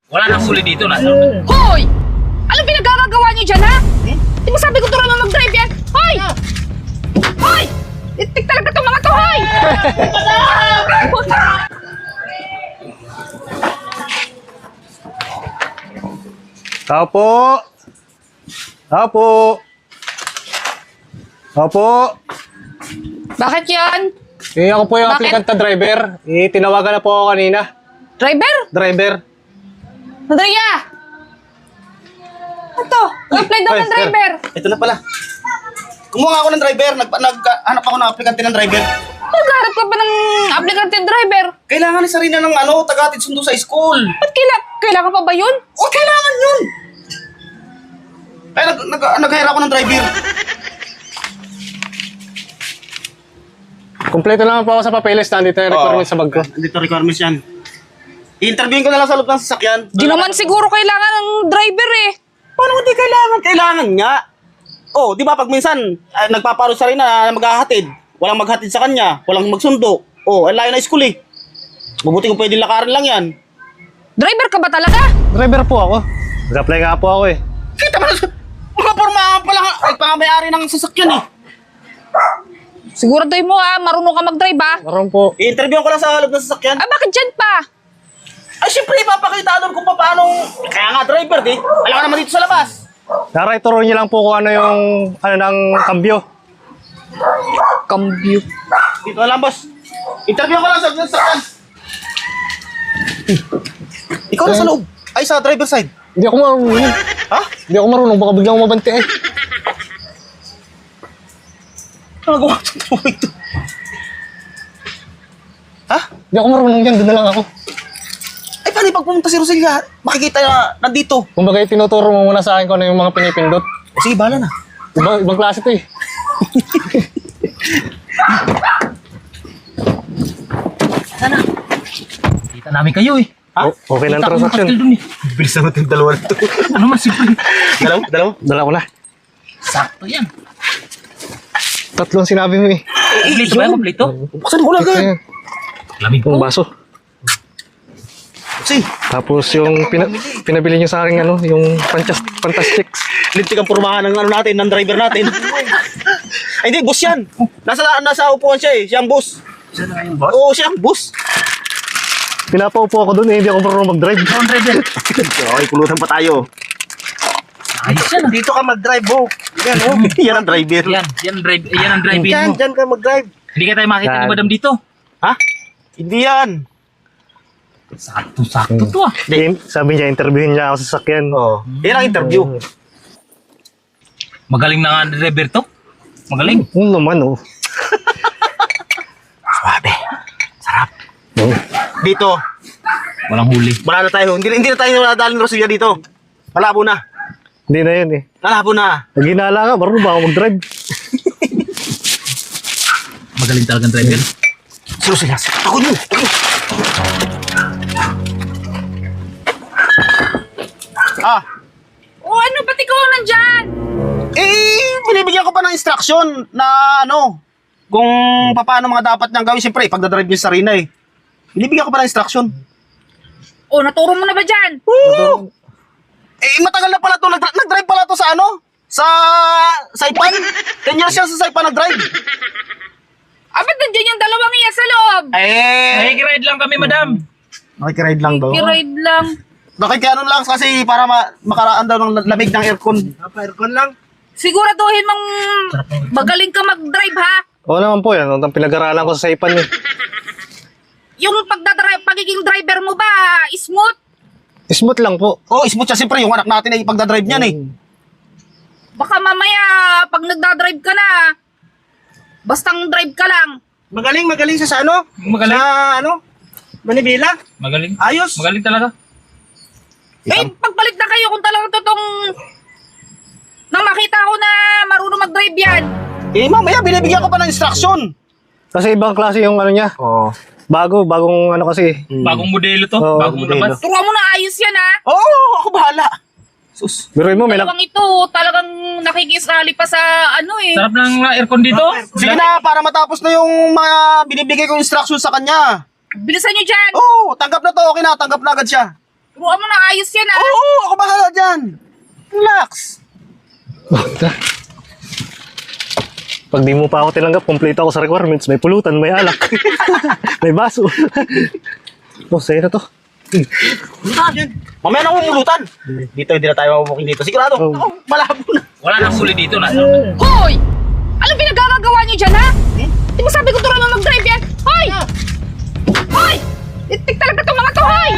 Wala nang huli dito. Hoy! Anong pinagkakagawa niyo dyan, ha? Di ba sabi ko turuan mo mag-drive yan? Hoy! Hoy! Itik talaga itong mga to, hoy! Tao po! Tao po! Tao po! Bakit yan? Ako po yung Bakit? applicant na driver. Tinawagan na po ako kanina. Driver? Driver. Andrea! Ito, apply daw Ay, ng driver. Ito na pala. Kumuha ako ng driver. Naghanap ako ng aplikante ng driver. Nagharap ka pa ng applicant and driver. Kailangan ni Sarina ng taga-hatid sundo sa school. Ba't kailangan pa ba yun? O, kailangan yun. Kaya nag-hire ako ng driver. Kompleto naman po ako sa papeles. Nandito yung requirements sa bag ko. Dito requirements yan. I-interviewin ko na lang sa loob ng sasakyan. Di naman siguro kailangan ng driver eh. Paano hindi kailangan? Kailangan nga. Oh, di ba pag minsan nagpaparo sa rin na maghahatid, walang maghatid sa kanya, walang magsundo. Oh, ang layo na school eh. Mabuti kung pwede lakarin lang yan. Driver ka ba talaga? Driver po ako. Nag-apply nga po ako eh. Kita mo na, mga pormahan pa lang, ay pangamayari ng sasakyan eh. Siguraduhin mo marunong ka mag-drive ha? Maroon po. I-interview ko lang sa loob ng sasakyan. Ah, bakit dyan pa? Ay, siyempre, ipapakita doon kung paano. Kaya nga, driver, di. Alam ka naman dito sa labas. Naray, turuan niyo lang po kung ano yung ng kambyo. Cambio. Dito lang, boss. Interview ko lang sa sasakyan. Ikaw na sa loob. Ay, sa driver side. Hindi ako marunong. Ha? Hindi ako marunong. Baka biglang mabante eh. Nagawa itong tuwing to. Ha? Hindi ako marunong yan. Doon na lang ako. Ay, paano pag pumunta si Roselia? Makikita na nandito. Kumbaga, tinuturo mo muna sa akin kung ano yung mga pinipindot. O, sige, bahala na. Ibang klase to eh. Sana. Kita namin kayo eh. Ha? Okay na ang Kita ko yung transaction. pastel dun eh. Bilis naman itong dalawa na ito. Ano mas simple. Dalawa? Dala ko na. Sakto yan. Tatlong sinabi mo eh. Kompleto ba yan? Kompleto? Buksan mo lang ka. Ayan. Lamig Yung po. baso. Sige. Tapos yung pinabili niyo sa akin yung Fantastics. Lintik ang pormahan ng natin, ng driver natin. Ay, hindi, boss yan. Nasa upuan siya eh. Siya ang boss. Siya na yung boss? Oo, siya ang boss. Pinapaupo ako doon eh, hindi ako marunong mag-drive. Ikaw ang driver. Okay, pulutan pa tayo. Ayos yan. Dito ka mag-drive, mo. Yan, oh. Yan ang driver. Yan ang driving mo. Dyan ka mag-drive. Hindi ka tayo makita ni Yan. madam dito. Ha? Hindi yan. Sakto to ah. Sabi niya, interviewin niya ako sa sakyan. Oo. Yan ang interview. Magaling na nga ang driver to. Magaling. Oo naman oh. Swabe. Sarap. Oo. Dito, Walang huli. wala na tayo. Hindi na tayo nadalhin ng Roselia dito. Malabo na. Hindi na yun eh. Malabo na. Naginala ka, marunong ba ako mag-drive? Magaling talagang driver. Si Roselia, ako yun. Ah, O ano, ba't ikaw nandyan? binibigyan ko pa ng instruction na kung paano mga dapat niyang gawin. Siyempre, pagdadrive niya sa Sarina eh. Binibigyan ko pa ng instruction. O, naturo mo na ba dyan? Matagal na pala to. Nag-drive pala to sa Sa Saipan. 10 years siya sa Saipan nag-drive. Ah, ba't nandyan yung dalawang iya sa loob? Nakikiride lang kami, madam. Nakikiride lang daw. I-ride lang. Nakikano lang kasi para makaraan daw ng lamig ng aircon. Aircon lang. Siguraduhin mong magaling ka mag-drive ha? Oo naman po yan. Ang pinag-aralan ko sa Saipan eh. Yung pagiging driver mo ba, smooth? Smooth lang po. Oh, smooth siya. Siyempre, yung anak natin ay pagdadrive niyan eh. Baka mamaya, pag nagdadrive ka na, bastang drive ka lang. Magaling siya sa Magaling. Sa Manibela. Magaling. Ayos. Magaling talaga. Eh, pagpalit na kayo kung talagang totoong nang makita ko na marunong mag-drive yan. Mamaya binibigyan ko pa ng instruction. Kasi ibang klase yung niya. Oo. Bagong kasi. Bagong modelo to. Oo, Bagong modelo. labas. Turuan mo na ayos yan ha. Oo, ako bahala. Sus. Biruin mo, may Dalawang ito, talagang nakikisali pa sa Sarap ng aircon dito. Sige na, para matapos na yung mga binibigay kong instruction sa kanya. Bilisan nyo dyan. Oo, tanggap na to. Okay na, tanggap na agad siya. Turuan mo na ayos yan, ha? Oo, ako bahala dyan. Relax. Pag di mo pa ako tinanggap, complete ako sa requirements. May pulutan, may alak. May baso. Oh, sa'yo na to. Mamaya na pulutan. Dito, hindi na tayo mabubuking dito. Sigurado. Oh. Ako, malabo na. Wala nang huli dito. Nasa Hoy! Ano pinagkakagawa niyo dyan, ha? Di ba sabi ko turuan mo mag-drive yan? Hoy! Hoy! Itik talaga itong mga to, hoy!